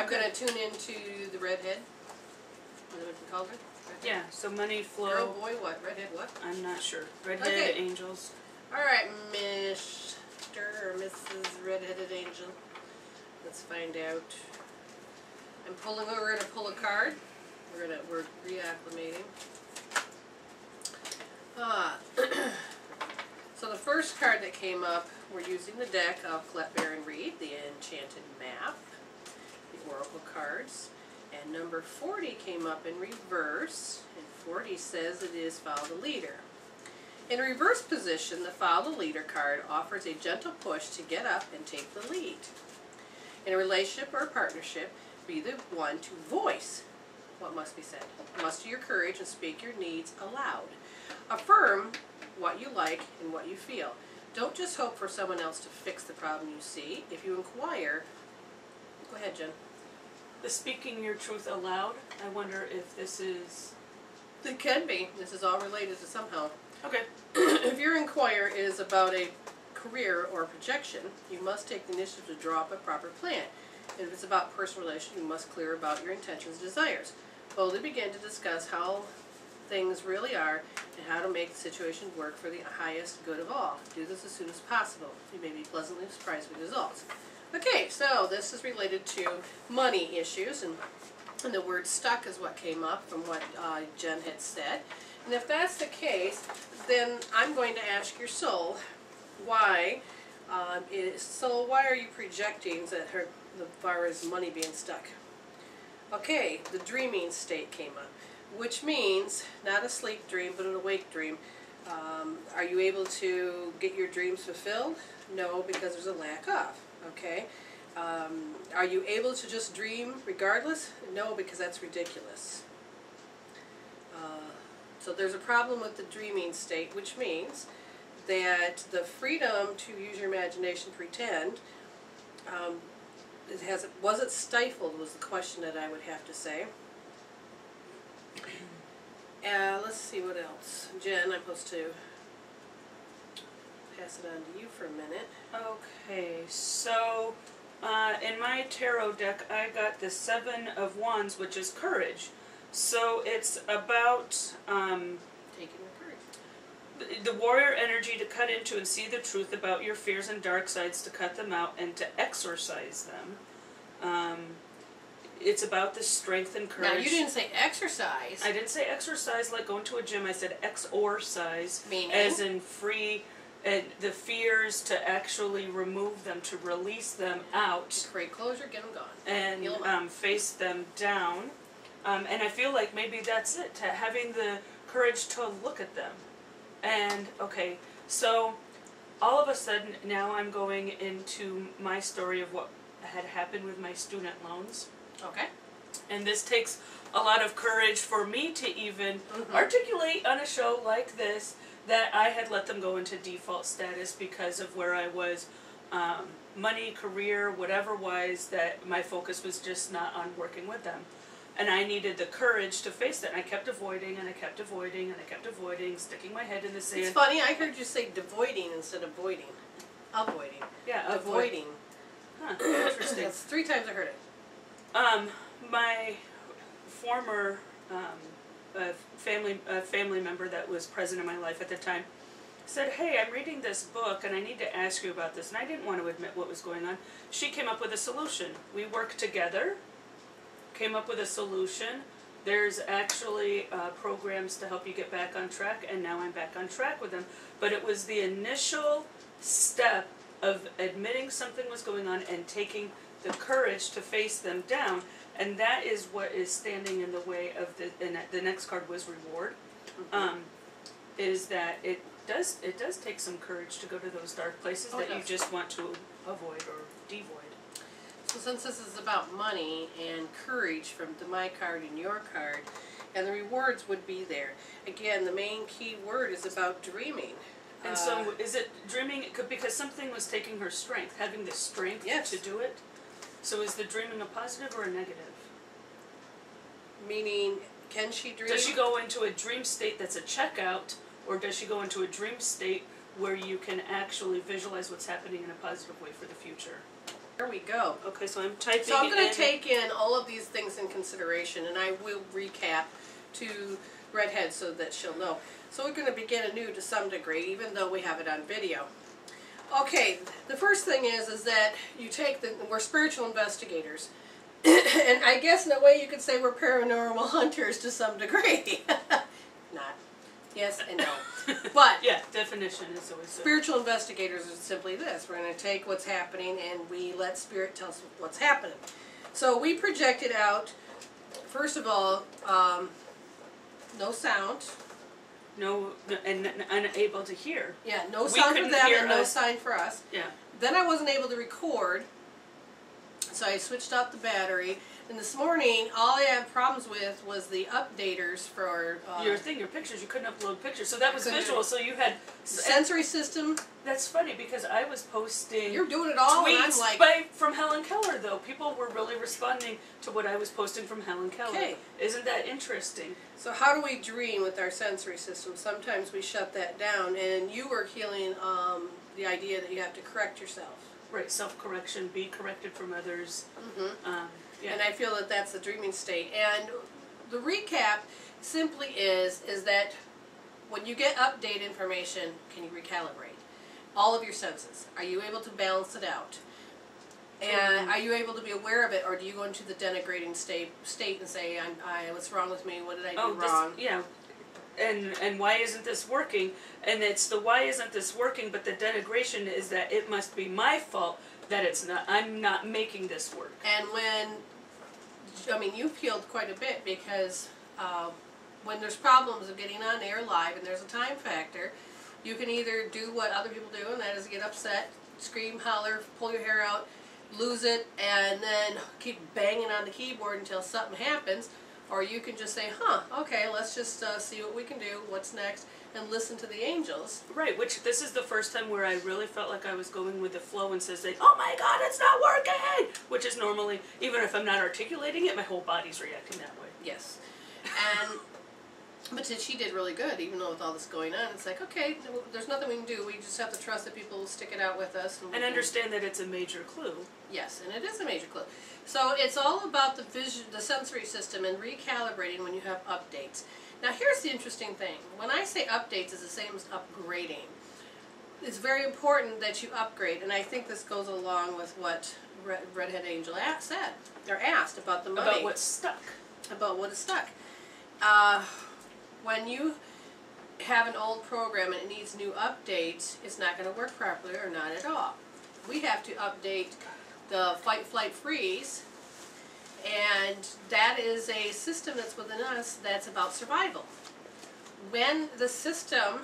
I'm going to tune into the redhead. Is that what you called her? Redhead? Yeah, so money flow. Girl, boy, what? Redhead, what? I'm not sure. Redhead angels. Alright, Mr. or Mrs. Redheaded Angel. Let's find out. We're going to pull a card. We're reacclimating. So the first card that came up, we're using the deck of Colette Baron Reed, the Enchanted Map, the Oracle cards, and number 40 came up in reverse, and 40 says it is Follow the Leader. In reverse position, the Follow the Leader card offers a gentle push to get up and take the lead. In a relationship or a partnership, be the one to voice what must be said. Muster your courage and speak your needs aloud. Affirm what you like and what you feel. Don't just hope for someone else to fix the problem you see. If you inquire, go ahead, Jen. The speaking your truth aloud, I wonder if this is... It can be. This is all related to somehow. Okay. If your inquire is about a career or a projection, you must take the initiative to draw up a proper plan. If it's about personal relations, you must clear about your intentions and desires. Boldly begin to discuss how things really are and how to make the situation work for the highest good of all. Do this as soon as possible. You may be pleasantly surprised with results. Okay, so this is related to money issues, and the word stuck is what came up from what Jen had said. And if that's the case, then I'm going to ask your soul, why why are you projecting that as far as money being stuck? Okay, the dreaming state came up, which means not a sleep dream, but an awake dream. Are you able to get your dreams fulfilled? No, because there's a lack of. Okay. Are you able to just dream regardless? No, because that's ridiculous. So there's a problem with the dreaming state, which means that the freedom to use your imagination, pretend, was it stifled was the question that I would have to say. Let's see what else. Jen, I'm supposed to pass it on to you for a minute. Okay, so in my tarot deck I got the 7 of Wands, which is courage. So it's about Taking your courage. The warrior energy to cut into and see the truth about your fears and dark sides, to cut them out and to exorcise them. It's about the strength and courage. Now, you didn't say exercise. I didn't say exercise like going to a gym. I said exorcise. Meaning? As in free, and the fears, to actually remove them, to release them out. Create closure, get them gone. And face them down. And I feel like maybe that's it, to having the courage to look at them. And, okay, so all of a sudden now I'm going into my story of what had happened with my student loans. Okay. And this takes a lot of courage for me to even articulate on a show like this that I had let them go into default status because of where I was, money, career, whatever was, that my focus was just not on working with them. And I needed the courage to face that. And I kept avoiding, and I kept avoiding, and I kept avoiding, sticking my head in the sand. It's funny, I heard you say devoiding instead of voiding. Avoiding. Yeah, avoiding. Huh, interesting. That's 3 times I heard it. My former family member that was present in my life at the time said, hey, I'm reading this book and I need to ask you about this. And I didn't want to admit what was going on. She came up with a solution. We worked together, came up with a solution. There's actually programs to help you get back on track, and now I'm back on track with them. But it was the initial step of admitting something was going on and taking the courage to face them down, and that is what is standing in the way of the next card was reward. Is that it does take some courage to go to those dark places that you just want to avoid or devoid. So since this is about money and courage from my card and your card, and the rewards would be there. Again, the main key word is about dreaming. And so is it dreaming, because something was taking her strength, having the strength to do it? So is the dreaming a positive or a negative? Meaning, can she dream? Does she go into a dream state that's a checkout, or does she go into a dream state where you can actually visualize what's happening in a positive way for the future? There we go. Okay, so I'm typing. So I'm going in. to take in all of these things in consideration, and I will recap to Redhead so that she'll know. So we're going to begin anew to some degree, even though we have it on video. Okay, the first thing is that you take we're spiritual investigators. And I guess in a way you could say we're paranormal hunters to some degree. Not. Yes and no. But yeah, definition is always spiritual investigators is simply this. We're going to take what's happening and we let Spirit tell us what's happening. So we projected out, first of all, no sound. No, and unable to hear. Yeah, no sound for them and no sign for us. Yeah. Then I wasn't able to record, so I switched out the battery. And this morning, all I had problems with was the updaters for... your pictures, you couldn't upload pictures. So that was visual, so you had... sensory system. That's funny, because I was posting... You're doing it all, tweets and I'm like... from Helen Keller, though. People were really responding to what I was posting from Helen Keller. Okay. Isn't that interesting? So how do we dream with our sensory system? Sometimes we shut that down, and you were healing the idea that you have to correct yourself. Right, self-correction, be corrected from others. Mm-hmm. Yeah. And I feel that that's the dreaming state. And the recap simply is that when you get update information, can you recalibrate all of your senses? Are you able to balance it out? And are you able to be aware of it, or do you go into the denigrating state and say, what's wrong with me? What did I do wrong? Yeah. And why isn't this working? And it's the why isn't this working, but the denigration is that it must be my fault that it's not, I'm not making this work. And you've healed quite a bit, because when there's problems of getting on air live and there's a time factor, you can either do what other people do, and that is get upset, scream, holler, pull your hair out, lose it, and then keep banging on the keyboard until something happens. Or you can just say, okay, let's just see what we can do, what's next, and listen to the angels. Right, which this is the first time where I really felt like I was going with the flow and saying, oh my God, it's not working! Which is normally, even if I'm not articulating it, my whole body's reacting that way. Yes. But she did really good, even though with all this going on. It's like, okay, there's nothing we can do. We just have to trust that people will stick it out with us. And understand that it's a major clue. Yes, and it is a major clue. So it's all about the sensory system and recalibrating when you have updates. Now here's the interesting thing. When I say updates, it's the same as upgrading. It's very important that you upgrade, and I think this goes along with what Redhead Angel said, or asked about the money. About what's stuck. About what is stuck. When you have an old program and it needs new updates, it's not going to work properly, or not at all. We have to update the fight, flight, freeze, and that is a system that's within us that's about survival. When the system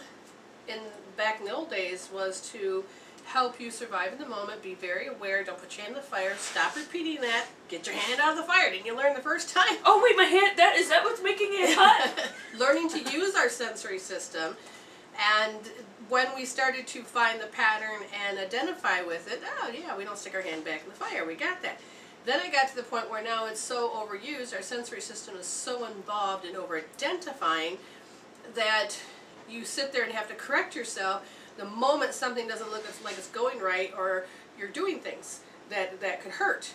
back in the old days was to help you survive in the moment, be very aware, don't put your hand in the fire, stop repeating that, get your hand out of the fire. Didn't you learn the first time? Oh wait, my hand, is that what's making it hot? Learning to use our sensory system, and when we started to find the pattern and identify with it, oh yeah, we don't stick our hand back in the fire, we got that. Then I got to the point where now it's so overused, our sensory system is so involved in over-identifying that you sit there and have to correct yourself the moment something doesn't look like it's going right, or you're doing things that could hurt.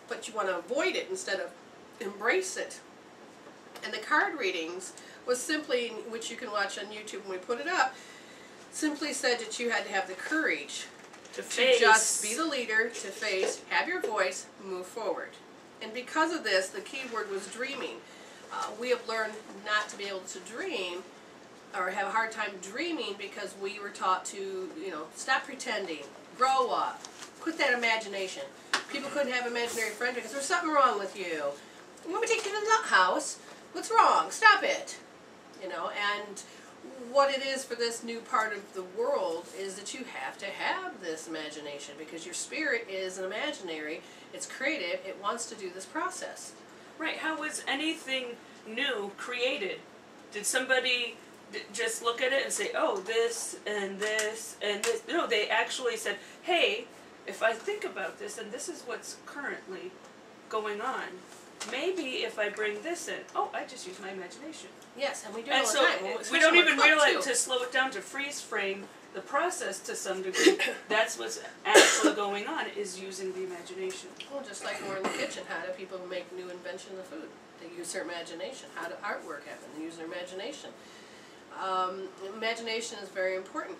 But you want to avoid it instead of embrace it. And the card readings was simply, which you can watch on YouTube when we put it up, simply said that you had to have the courage to just be the leader, to face, have your voice, move forward. And because of this, the key word was dreaming. We have learned not to be able to dream, or have a hard time dreaming, because we were taught to, stop pretending, grow up, quit that imagination. People couldn't have imaginary friends because there's something wrong with you. When we take you to the house, what's wrong? Stop it. And what it is for this new part of the world is that you have to have this imagination, because your spirit is an imaginary, it's creative, it wants to do this process. Right, how was anything new created? Did somebody just look at it and say, oh, this and this and this? No, they actually said, hey, if I think about this, and this is what's currently going on, maybe if I bring this in, oh, I just use my imagination. Yes, and we do it And all the so time. we don't even realize too. to slow it down, to freeze frame the process to some degree. That's what's actually going on, is using the imagination. Well, just like when we're in the kitchen, how do people make new inventions of food? They use their imagination. How do artwork happen? They use their imagination. Imagination is very important.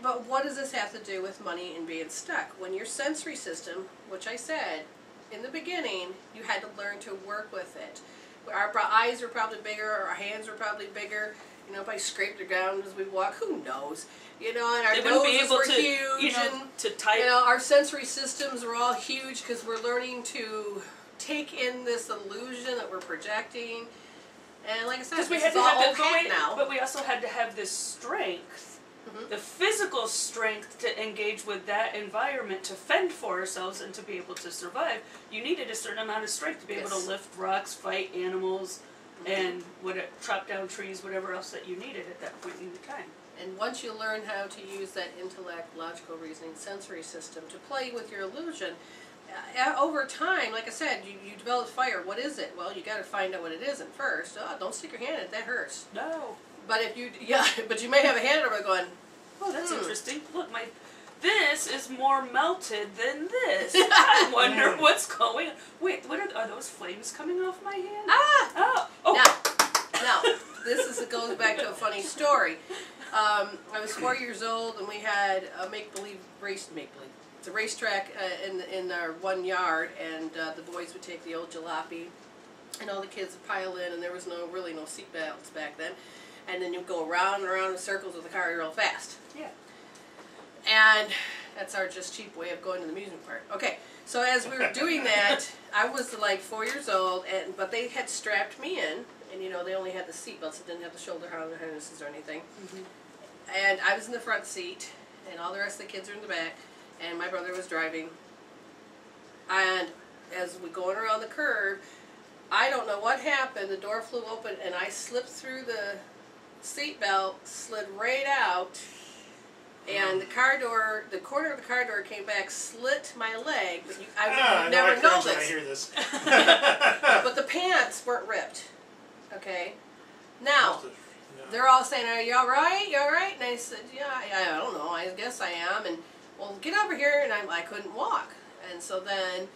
But what does this have to do with money and being stuck? When your sensory system, which I said in the beginning, you had to learn to work with it. Our eyes were probably bigger, our hands were probably bigger. You know, if I scraped the ground as we walk, who knows? You know, and our noses were huge, and our sensory systems were all huge because we're learning to take in this illusion that we're projecting. And like I said, we this had is to all have old hat now. but we also had to have this strength, the physical strength to engage with that environment, to fend for ourselves and to be able to survive. You needed a certain amount of strength to be able to lift rocks, fight animals, and chop down trees, whatever else that you needed at that point in time. And once you learn how to use that intellect, logical reasoning, sensory system to play with your illusion, over time, like I said, you develop fire. What is it? Well, you got to find out what it isn't first. Oh, don't stick your hand in it. That hurts. No. But if you, but you may have a hand over it going, oh, that's interesting. Look, this is more melted than this. I wonder what's going on. Wait, what are those flames coming off my hand? Ah! Oh. Now, it goes back to a funny story. I was 4 years old, and we had a make-believe. It's a racetrack in our one yard, and the boys would take the old jalopy, and all the kids would pile in, and there was really no seat belts back then. And then you'd go around and around in circles with the car real fast. Yeah. And that's our just cheap way of going to the amusement park. Okay, so as we were doing that, I was like 4 years old, but they had strapped me in, and you know, they only had the seat belts, it didn't have the shoulder harnesses or anything. And I was in the front seat, and all the rest of the kids were in the back, and my brother was driving. And as we going around the curve, I don't know what happened, the door flew open, and I slipped through the seat belt, slid right out, and the car door, the corner of the car door came back, slit my leg. I would never know this. I hear this. But the pants weren't ripped. Okay. Now, they're all saying, "Are you all right? You all right?" And I said, "Yeah, I don't know. I guess I am." And well, get over here, and I couldn't walk. And so then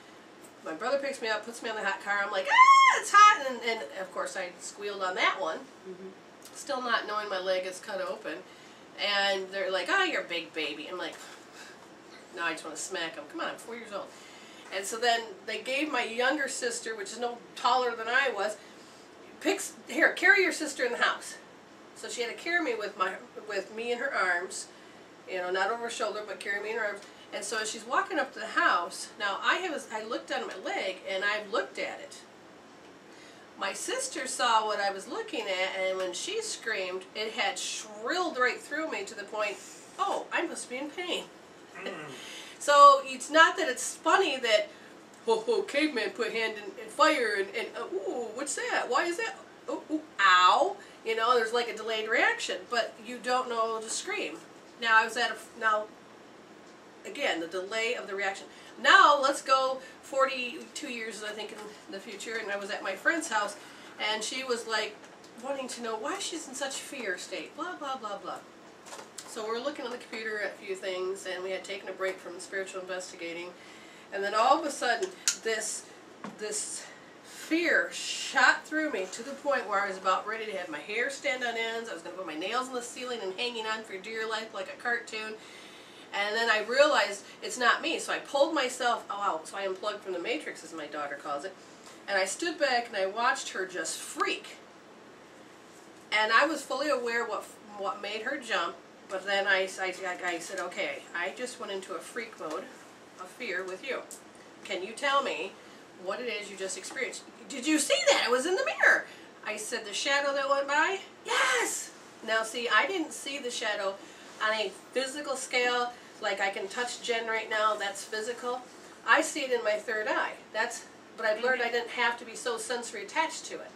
my brother picks me up, puts me on the hot car. I'm like, "Ah, it's hot!" And of course I squealed on that one. Still not knowing my leg is cut open. And they're like, "Oh, you're a big baby." I'm like, now I just want to smack them. Come on, I'm 4 years old. And so then they gave my younger sister, which is no taller than I was, here, carry your sister in the house. So she had to carry me with me in her arms, you know, not over her shoulder, but carry me in her arms. And so as she's walking up to the house, now I looked down at my leg, and I've looked at it. My sister saw what I was looking at, and when she screamed, it had shrilled right through me to the point, oh, I must be in pain. So it's not that it's funny that, oh, caveman put hand in fire, and ooh, what's that? Why is that? Oh, ooh, ow. You know, there's like a delayed reaction, but you don't know to scream. Now, again, the delay of the reaction. Now, let's go 42 years, I think, in the future, and I was at my friend's house, and she was like wanting to know why she's in such fear state, blah, blah, blah, blah. So we're looking on the computer at a few things, and we had taken a break from spiritual investigating, and then all of a sudden, this fear shot through me to the point where I was about ready to have my hair stand on ends. I was going to put my nails in the ceiling and hanging on for dear life like a cartoon. And then I realized it's not me, so I pulled myself out. So I unplugged from the matrix, as my daughter calls it. And I stood back and I watched her just freak. And I was fully aware what made her jump. But then I said, okay, I just went into a freak mode of fear with you. Can you tell me what it is you just experienced? Did you see that? It was in the mirror. I said, the shadow that went by? Yes! Now see, I didn't see the shadow on a physical scale, like I can touch Jen right now, that's physical. I see it in my third eye. But I've learned I didn't have to be so sensory attached to it.